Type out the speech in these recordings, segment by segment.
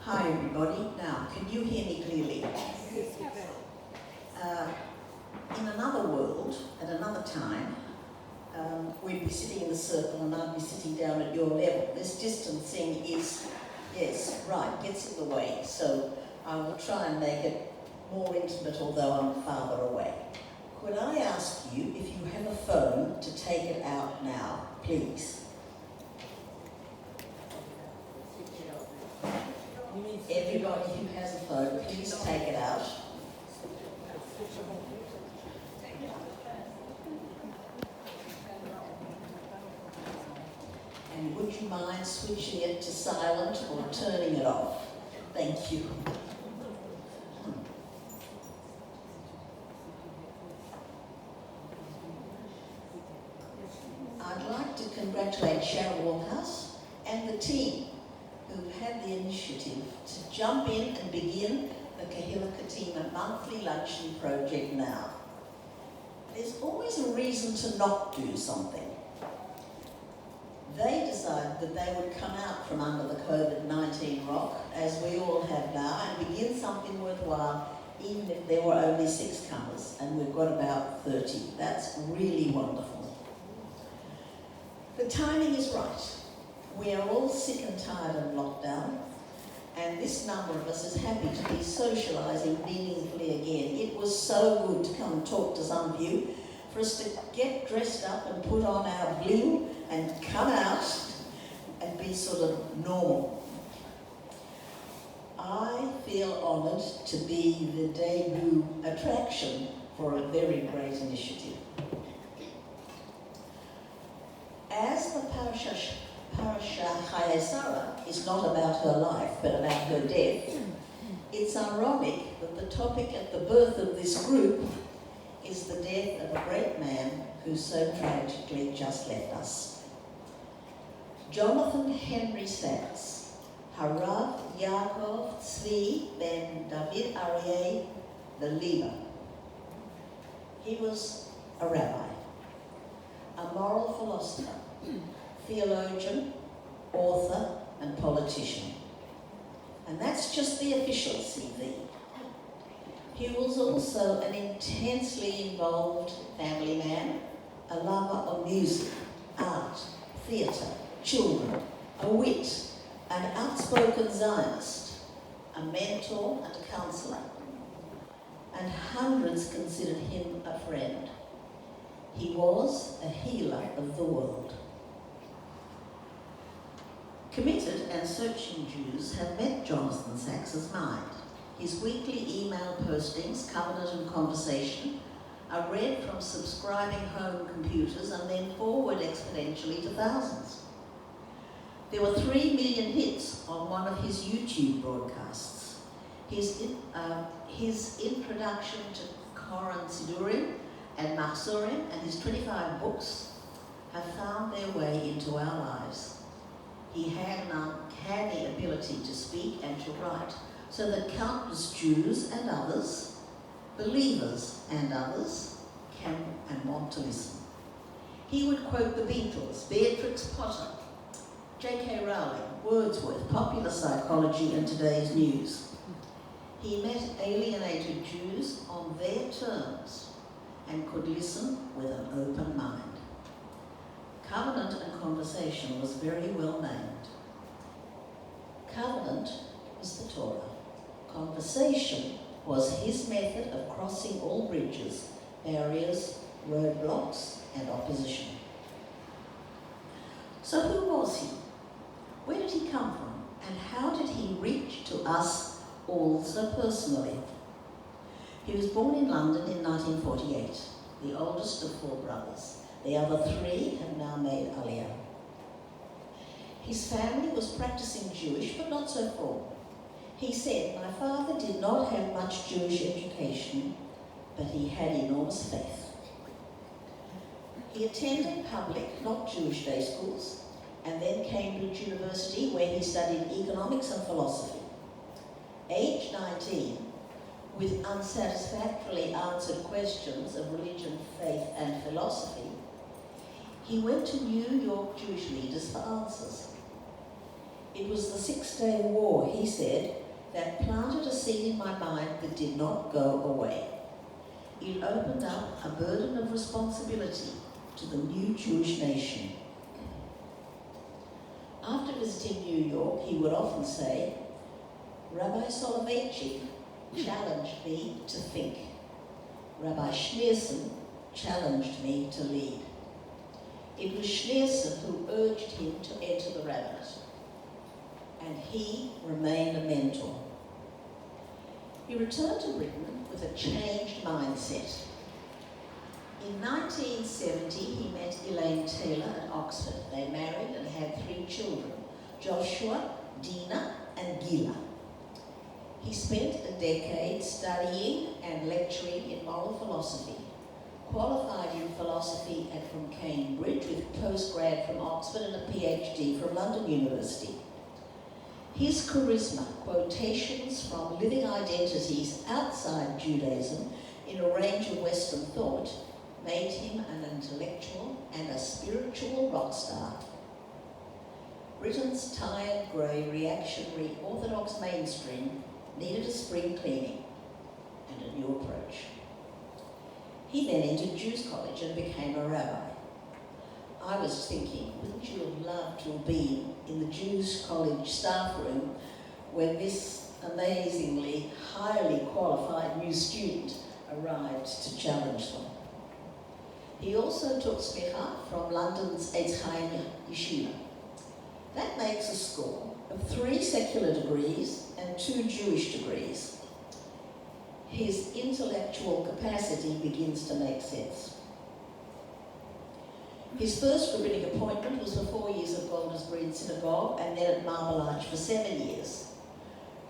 Hi everybody. Now, can you hear me clearly? In another world, at another time, we'd be sitting in a circle and I'd be sitting down at your level. This distancing is, yes, right, gets in the way. So I will try and make it more intimate, although I'm farther away. Could I ask you, if you have a phone, to take it out now, please? Everybody who has a phone, please take it out. And would you mind switching it to silent or turning it off? Thank you. I'd like to congratulate Cheryl Walthouse and the team who've had the initiative to jump in and begin the Kehillat Kedimah monthly luncheon project now. There's always a reason to not do something. They decided that they would come out from under the COVID-19 rock, as we all have now, and begin something worthwhile, even if there were only 6 comers, and we've got about 30. That's really wonderful. The timing is right. We are all sick and tired of lockdown, and this number of us is happy to be socialising meaningfully again. It was so good to come and talk to some of you, for us to get dressed up and put on our bling and come out and be sort of normal. I feel honoured to be the debut attraction for a very great initiative. As the Parasha Chayei is not about her life, but about her death, it's ironic that the topic at the birth of this group is the death of a great man who so tragically just left us. Jonathan Henry Sachs, Harav Yaakov Tzvi ben David Aryeh, the Leader. He was a rabbi, a moral philosopher, theologian, author, and politician. And that's just the official CV. He was also an intensely involved family man, a lover of music, art, theatre, children, a wit, an outspoken Zionist, a mentor and a counsellor. And hundreds considered him a friend. He was a healer of the world. Committed and searching Jews have met Jonathan Sachs's mind. His weekly email postings, Covenant and Conversation, are read from subscribing home computers and then forward exponentially to thousands. There were 3 million hits on one of his YouTube broadcasts. His introduction to Koran Sidurim and Mahsurim and his 25 books have found their way into our lives. He had an uncanny ability to speak and to write, so that countless Jews and others, believers and others, can and want to listen. He would quote the Beatles, Beatrix Potter, J.K. Rowling, Wordsworth, popular psychology, and today's news. He met alienated Jews on their terms and could listen with an open mind. Covenant and Conversation was very well named. Covenant was the Torah. Conversation was his method of crossing all bridges, barriers, roadblocks, and opposition. So who was he? Where did he come from? And how did he reach to us all so personally? He was born in London in 1948, the oldest of 4 brothers. The other 3 have now made Aliyah. His family was practicing Jewish, but not so formal. He said, "My father did not have much Jewish education, but he had enormous faith." He attended public, not Jewish day schools, and then Cambridge University, where he studied economics and philosophy. Aged 19, with unsatisfactorily answered questions of religion, faith, and philosophy, he went to New York Jewish leaders for answers. It was the Six-Day War, he said, that planted a seed in my mind that did not go away. It opened up a burden of responsibility to the new Jewish nation. After visiting New York, he would often say, Rabbi Soloveitchik challenged me to think. Rabbi Schneerson challenged me to lead. It was Schneerson who urged him to enter the rabbinate, and he remained a mentor. He returned to Britain with a changed mindset. In 1970, he met Elaine Taylor at Oxford. They married and had 3 children, Joshua, Dina, and Gila. He spent a decade studying and lecturing in moral philosophy, qualified in philosophy from Cambridge with postgrad from Oxford and a PhD from London University. His charisma, quotations from living identities outside Judaism in a range of Western thought, made him an intellectual and a spiritual rock star. Britain's tired, grey, reactionary, orthodox mainstream needed a spring cleaning and a new approach. He then entered Jews College and became a rabbi. I was thinking, wouldn't you have loved to have been in the Jews College staff room when this amazingly highly qualified new student arrived to challenge them? He also took smicha from London's Eitz Chaim Yeshiva. That makes a score of 3 secular degrees and 2 Jewish degrees. His intellectual capacity begins to make sense. His first rabbinic appointment was for 4 years at Golders Green Synagogue and then at Marble Arch for 7 years.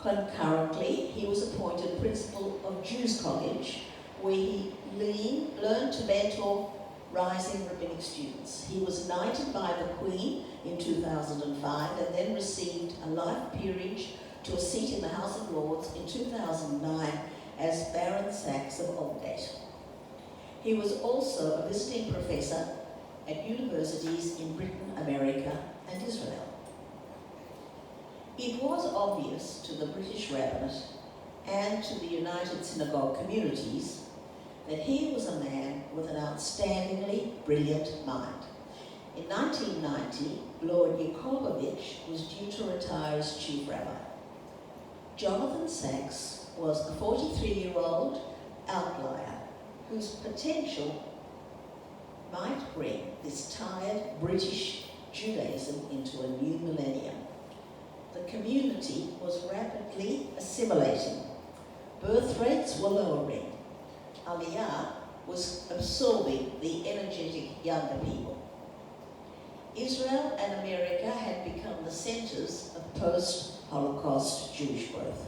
Concurrently, he was appointed principal of Jews College, where he learned to mentor rising rabbinic students. He was knighted by the Queen in 2005 and then received a life peerage to a seat in the House of Lords in 2009 as Baron Sachs of Aldgate. He was also a visiting professor at universities in Britain, America, and Israel. It was obvious to the British rabbinate and to the United Synagogue communities that he was a man with an outstandingly brilliant mind. In 1990, Lord Yakovlevich was due to retire as chief rabbi. Jonathan Sachs was a 43-year-old outlier whose potential might bring this tired British Judaism into a new millennium. The community was rapidly assimilating. Birth rates were lowering. Aliyah was absorbing the energetic younger people. Israel and America had become the centers of post-Holocaust Jewish growth.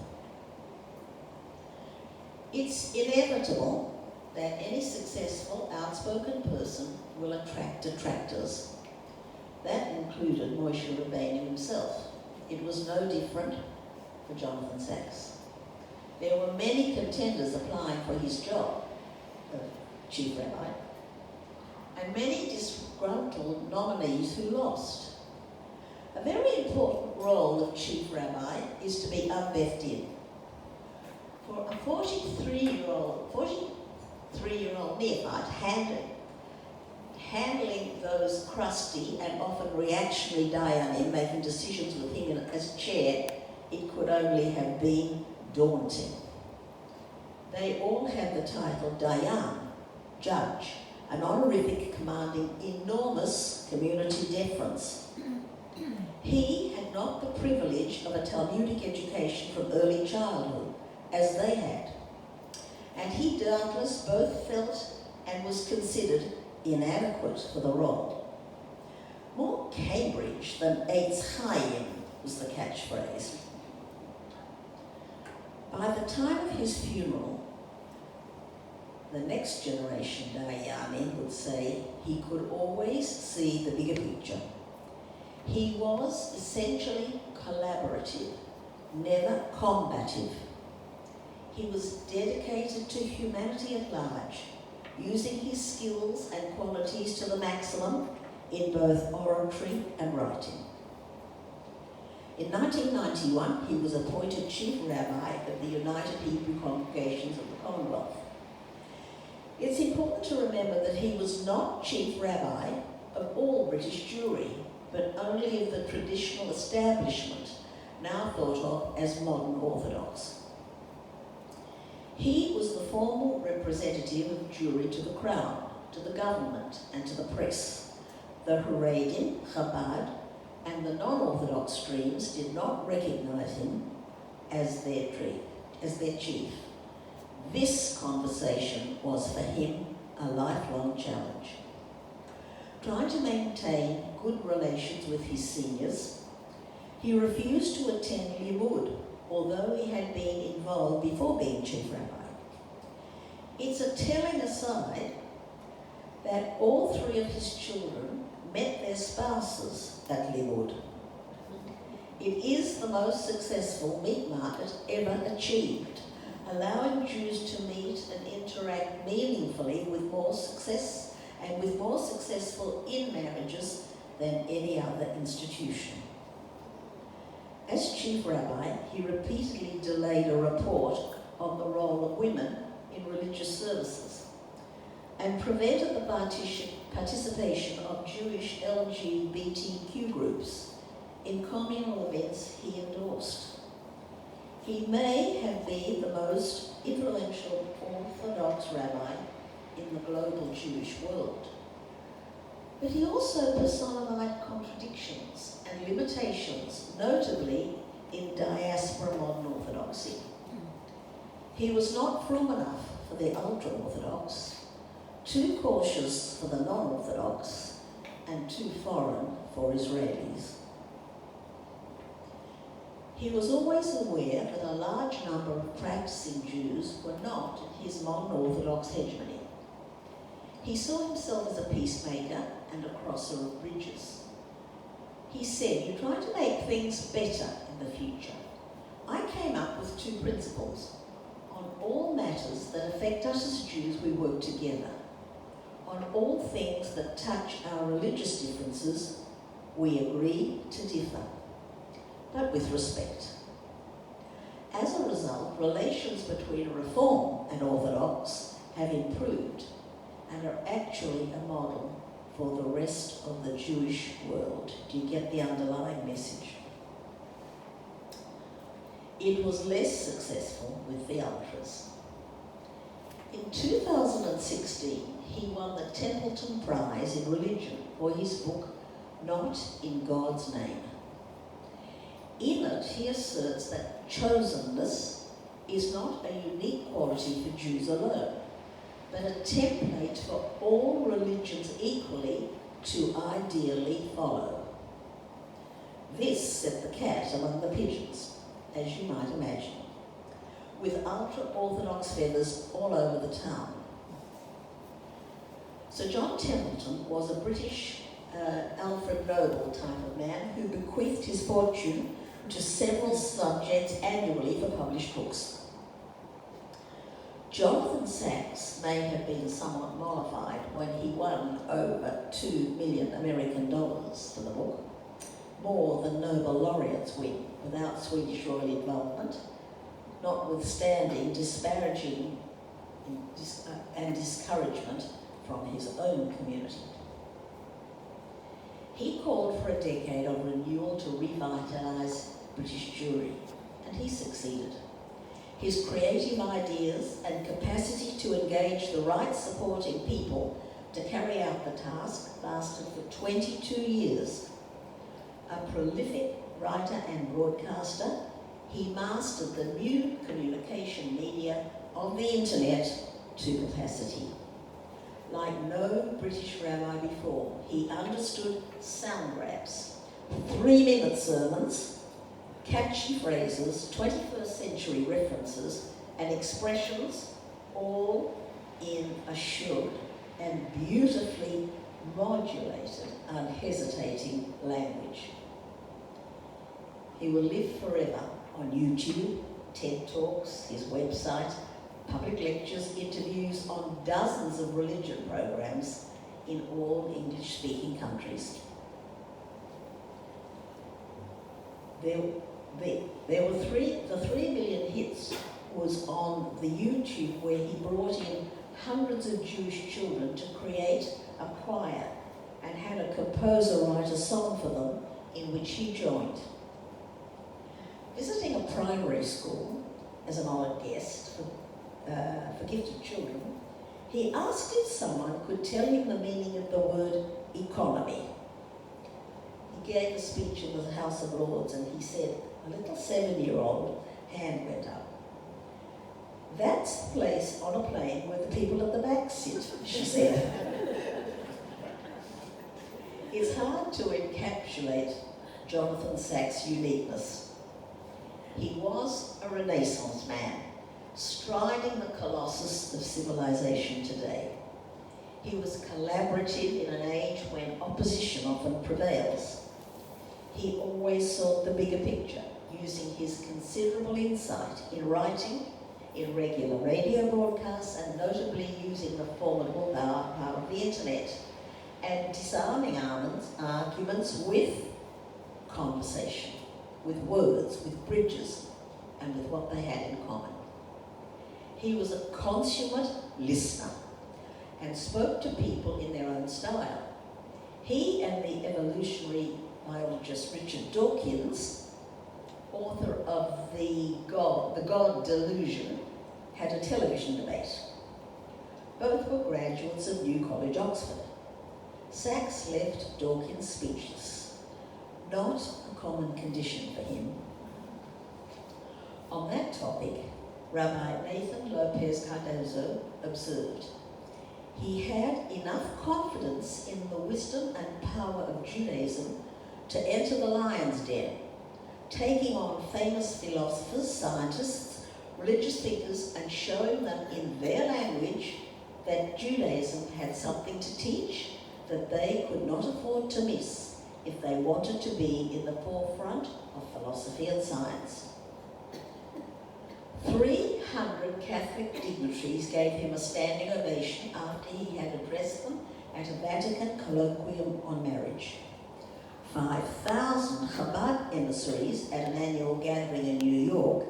It's inevitable that any successful, outspoken person will attract detractors. That included Moshe Rabbeinu himself. It was no different for Jonathan Sachs. There were many contenders applying for his job of chief rabbi, and many disgruntled nominees who lost. A very important role of chief rabbi is to be unbefted. For a 43-year-old neophyte handling those crusty and often reactionary dayanim, making decisions with him as chair, it could only have been daunting. They all had the title Dayan, judge, an honorific commanding enormous community deference. He had not the privilege of a Talmudic education from early childhood, as they had, and he doubtless both felt and was considered inadequate for the role. More Cambridge than Eitz Chaim was the catchphrase. By the time of his funeral, the next generation Dayanim would say he could always see the bigger picture. He was essentially collaborative, never combative. He was dedicated to humanity at large, using his skills and qualities to the maximum in both oratory and writing. In 1991, he was appointed Chief Rabbi of the United Hebrew Congregations of the Commonwealth. It's important to remember that he was not Chief Rabbi of all British Jewry, but only of the traditional establishment, now thought of as modern Orthodox. He was the formal representative of Jewry to the Crown, to the government, and to the press. The Haredim, Chabad, and the non-Orthodox streams did not recognise him as their chief. This conversation was for him a lifelong challenge. Trying to maintain good relations with his seniors, he refused to attend Limud, although he had been involved before being Chief Rabbi. It's a telling aside that all three of his children met their spouses at Limud. It is the most successful meat market ever achieved, allowing Jews to meet and interact meaningfully with more success and with more successful in marriages than any other institution. As Chief Rabbi, he repeatedly delayed a report on the role of women in religious services and prevented the participation of Jewish LGBTQ groups in communal events he endorsed. He may have been the most influential Orthodox rabbi in the global Jewish world, but he also personified contradictions and limitations, notably in diaspora modern Orthodoxy. He was not frum enough for the ultra-Orthodox, too cautious for the non-Orthodox, and too foreign for Israelis. He was always aware that a large number of practicing Jews were not in his modern Orthodox hegemony. He saw himself as a peacemaker and a crosser of bridges. He said, "You try to make things better in the future. I came up with two principles. On all matters that affect us as Jews, we work together. On all things that touch our religious differences, we agree to differ, but with respect." As a result, relations between Reform and Orthodox have improved and are actually a model for the rest of the Jewish world. Do you get the underlying message? It was less successful with the ultras. In 2016, he won the Templeton Prize in Religion for his book, Not in God's Name. In it, he asserts that chosenness is not a unique quality for Jews alone, but a template for all religions equally to ideally follow. This set the cat among the pigeons, as you might imagine, with ultra-Orthodox feathers all over the town. Sir John Templeton was a British Alfred Noble type of man who bequeathed his fortune to several subjects annually for published books. Jonathan Sacks may have been somewhat mollified when he won over $2 million American for the book, more than Nobel laureates win without Swedish royal involvement, notwithstanding disparaging and discouragement from his own community. He called for a decade of renewal to revitalise British Jewry, and he succeeded. His creative ideas and capacity to engage the right-supporting people to carry out the task lasted for 22 years. A prolific writer and broadcaster, he mastered the new communication media of the internet to capacity. Like no British rabbi before, he understood sound grabs, 3-minute sermons, catchy phrases, 21st century references and expressions, all in assured and beautifully modulated, unhesitating language. He will live forever on YouTube, TED Talks, his website, public lectures, interviews on dozens of religion programs in all English-speaking countries. there were the 3 million hits was on the YouTube, where he brought in hundreds of Jewish children to create a choir and had a composer write a song for them in which he joined. Visiting a primary school as an honoured guest for gifted children, he asked if someone could tell him the meaning of the word economy. He gave a speech in the House of Lords and he said, a little 7-year-old hand went up. That's the place on a plane where the people at the back sit, she said. It's hard to encapsulate Jonathan Sacks' uniqueness. He was a Renaissance man, striding the colossus of civilization today. He was collaborative in an age when opposition often prevails. He always sought the bigger picture, using his considerable insight in writing, in regular radio broadcasts, and notably using the formidable power of the internet, and disarming arguments with conversation, with words, with bridges, and with what they had in common. He was a consummate listener and spoke to people in their own style. He and the evolutionary biologist Richard Dawkins, author of The God Delusion, had a television debate. Both were graduates of New College, Oxford. Sacks left Dawkins speechless, not a common condition for him. On that topic, Rabbi Nathan Lopez Cardozo observed, he had enough confidence in the wisdom and power of Judaism to enter the lion's den, taking on famous philosophers, scientists, religious thinkers, and showing them in their language that Judaism had something to teach that they could not afford to miss if they wanted to be in the forefront of philosophy and science. 300 Catholic dignitaries gave him a standing ovation after he had addressed them at a Vatican colloquium on marriage. 5,000 Chabad emissaries at an annual gathering in New York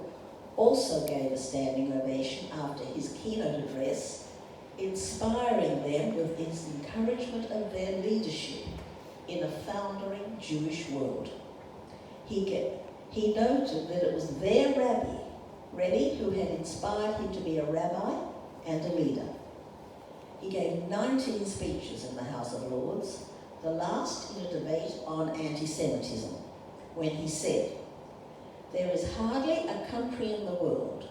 also gave a standing ovation after his keynote address, inspiring them with his encouragement of their leadership in a foundering Jewish world. He noted that it was their Rebbe who had inspired him to be a rabbi and a leader. He gave 19 speeches in the House of Lords, the last in a debate on anti-Semitism, when he said, "There is hardly a country in the world,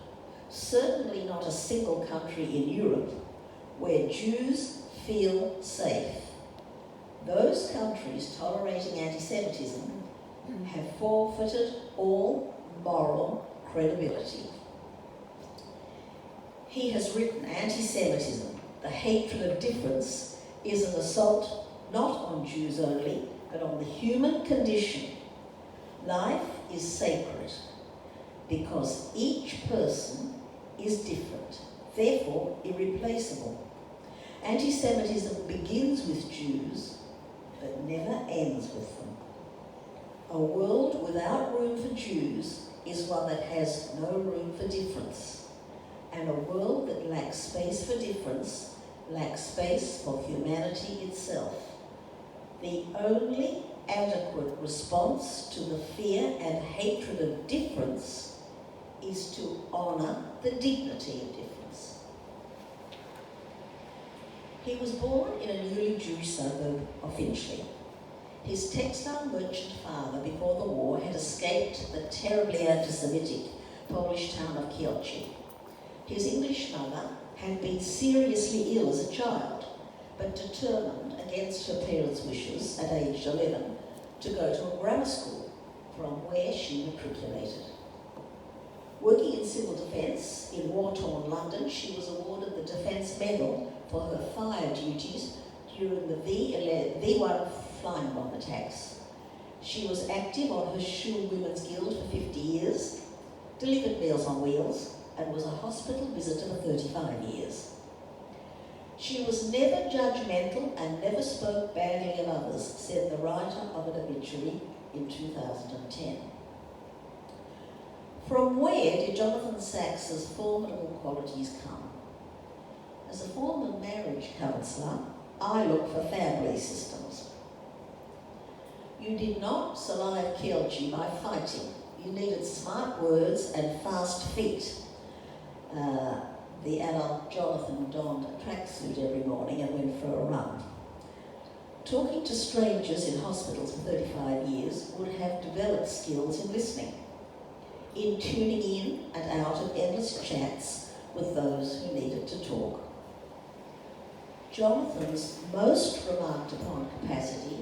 certainly not a single country in Europe, where Jews feel safe. Those countries tolerating anti-Semitism have forfeited all moral credibility." He has written, anti-Semitism, the hatred of difference, is an assault not on Jews only, but on the human condition. Life is sacred because each person is different, therefore irreplaceable. Anti-Semitism begins with Jews, but never ends with them. A world without room for Jews is one that has no room for difference, and a world that lacks space for difference lacks space for humanity itself. The only adequate response to the fear and hatred of difference is to honour the dignity of difference. He was born in a newly Jewish suburb of Finchley. His textile merchant father before the war had escaped the terribly anti-Semitic Polish town of Kehillat. His English mother had been seriously ill as a child, but determined against her parents' wishes at age 11 to go to a grammar school, from where she matriculated. Working in civil defence in war-torn London, she was awarded the Defence Medal for her fire duties during the V1 flying bomb attacks. She was active on her Shul Women's Guild for 50 years, delivered Meals on Wheels, and was a hospital visitor for 35 years. She was never judgmental and never spoke badly of others, said the writer of an obituary in 2010. From where did Jonathan Sacks's formidable qualities come? As a former marriage counsellor, I look for family systems. You did not survive Kehillat by fighting. You needed smart words and fast feet. The adult Jonathan donned a tracksuit every morning and went for a run. Talking to strangers in hospitals for 35 years would have developed skills in listening, in tuning in and out of endless chats with those who needed to talk. Jonathan's most remarked upon capacity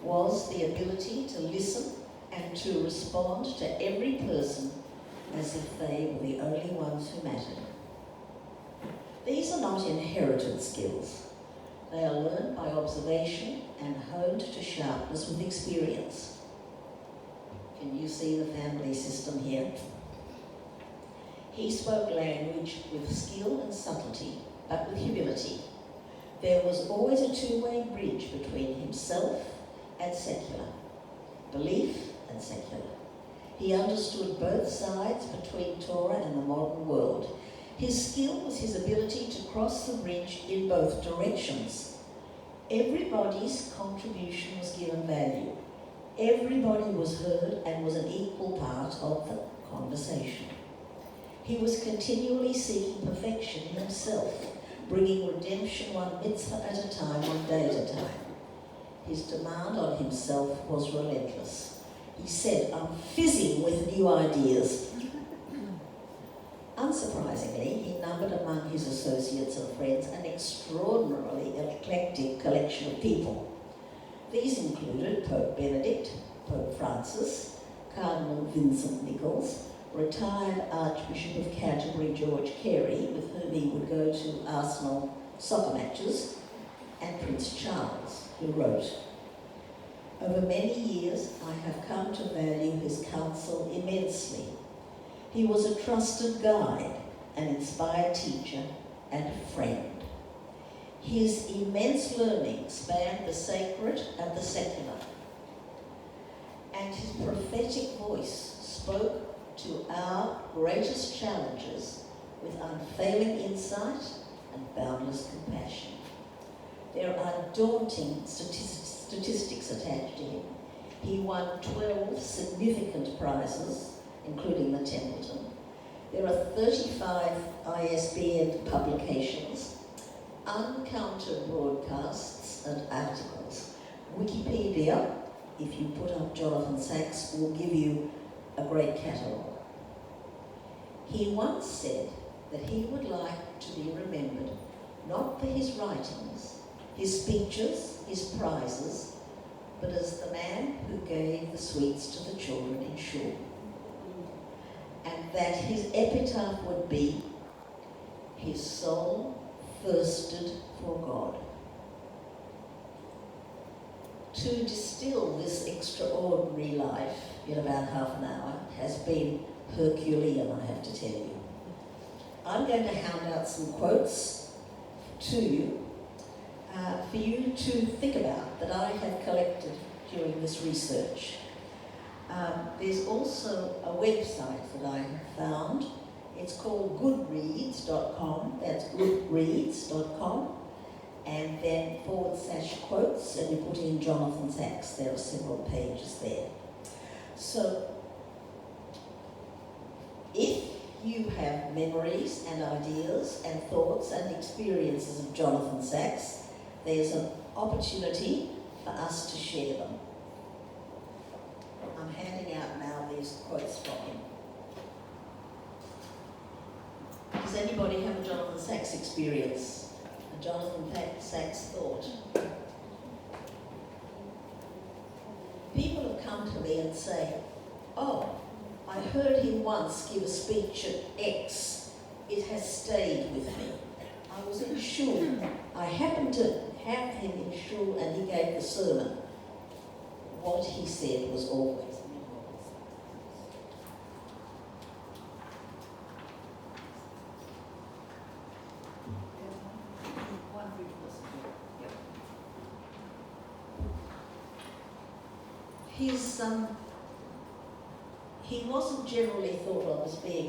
was the ability to listen and to respond to every person as if they were the only ones who mattered. These are not inherited skills. They are learned by observation and honed to sharpness with experience. Can you see the family system here? He spoke language with skill and subtlety, but with humility. There was always a two-way bridge between himself and secular, belief and secular. He understood both sides between Torah and the modern world. His skill was his ability to cross the bridge in both directions. Everybody's contribution was given value. Everybody was heard and was an equal part of the conversation. He was continually seeking perfection in himself, bringing redemption one mitzvah at a time, one day at a time. His demand on himself was relentless. He said, "I'm fizzing with new ideas." Unsurprisingly, he numbered among his associates and friends an extraordinarily eclectic collection of people. These included Pope Benedict, Pope Francis, Cardinal Vincent Nichols, retired Archbishop of Canterbury George Carey, with whom he would go to Arsenal soccer matches, and Prince Charles, who wrote, "Over many years I have come to value his counsel immensely. He was a trusted guide, an inspired teacher, and a friend. His immense learning spanned the sacred and the secular, and his prophetic voice spoke to our greatest challenges with unfailing insight and boundless compassion. There are daunting statistics attached to him. He won 12 significant prizes, including the Templeton. There are 35 ISBN publications, uncounted broadcasts and articles. Wikipedia, if you put up Jonathan Sacks, will give you a great catalogue. He once said that he would like to be remembered not for his writings, his speeches, his prizes, but as the man who gave the sweets to the children in shul. And that his epitaph would be, his soul thirsted for God. To distill this extraordinary life in about half an hour has been Herculean, I have to tell you. I'm going to hand out some quotes to you for you to think about that I have collected during this research. There's also a website that I have found. It's called goodreads.com. That's goodreads.com. And then /quotes, and you put in Jonathan Sacks. There are several pages there. So, if you have memories and ideas and thoughts and experiences of Jonathan Sacks, there's an opportunity for us to share them. I'm handing out now these quotes from him. Does anybody have a Jonathan Sacks experience? A Jonathan Sacks thought? People have come to me and say, "Oh, I heard him once give a speech at X. It has stayed with me. I was in shul. I happened to have him in shul and he gave the sermon. What he said was always." he wasn't generally thought of as